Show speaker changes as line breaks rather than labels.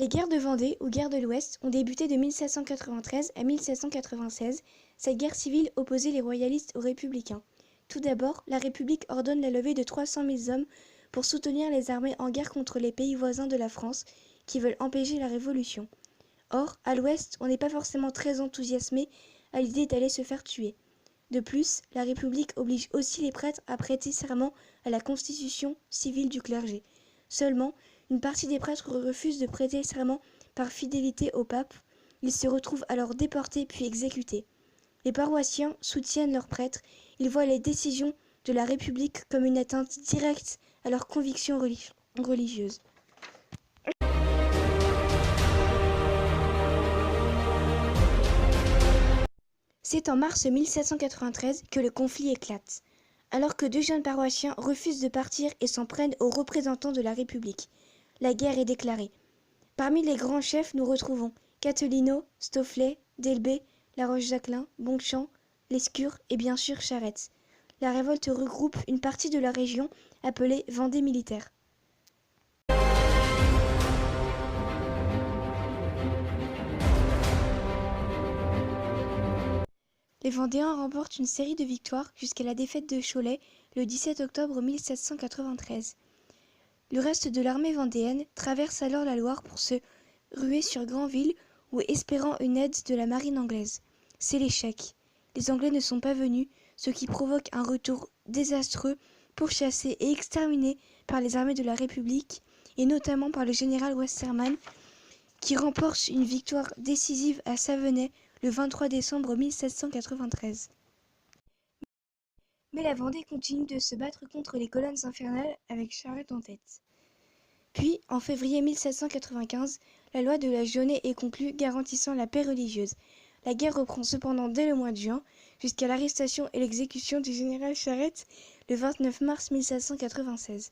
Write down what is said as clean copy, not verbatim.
Les guerres de Vendée, ou guerres de l'Ouest, ont débuté de 1793 à 1796. Cette guerre civile opposait les royalistes aux républicains. Tout d'abord, la République ordonne la levée de 300 000 hommes pour soutenir les armées en guerre contre les pays voisins de la France qui veulent empêcher la Révolution. Or, à l'Ouest, on n'est pas forcément très enthousiasmé à l'idée d'aller se faire tuer. De plus, la République oblige aussi les prêtres à prêter serment à la constitution civile du clergé. Seulement, une partie des prêtres refuse de prêter serment par fidélité au pape. Ils se retrouvent alors déportés puis exécutés. Les paroissiens soutiennent leurs prêtres. Ils voient les décisions de la République comme une atteinte directe à leurs convictions religieuses. C'est en mars 1793 que le conflit éclate, alors que deux jeunes paroissiens refusent de partir et s'en prennent aux représentants de la République. La guerre est déclarée. Parmi les grands chefs, nous retrouvons Catelino, Stofflet, Delbé, La Roche-Jacquelin, Bonchamp, Lescure et bien sûr Charette. La révolte regroupe une partie de la région appelée Vendée militaire. Les Vendéens remportent une série de victoires jusqu'à la défaite de Cholet le 17 octobre 1793. Le reste de l'armée vendéenne traverse alors la Loire pour se ruer sur Granville ou espérant une aide de la marine anglaise. C'est l'échec. Les Anglais ne sont pas venus, ce qui provoque un retour désastreux, pourchassé et exterminé par les armées de la République et notamment par le général Westermann qui remporte une victoire décisive à Savenay le 23 décembre 1793. Mais la Vendée continue de se battre contre les colonnes infernales avec Charette en tête. Puis, en février 1795, la loi de la Jaunée est conclue garantissant la paix religieuse. La guerre reprend cependant dès le mois de juin, jusqu'à l'arrestation et l'exécution du général Charette le 29 mars 1796.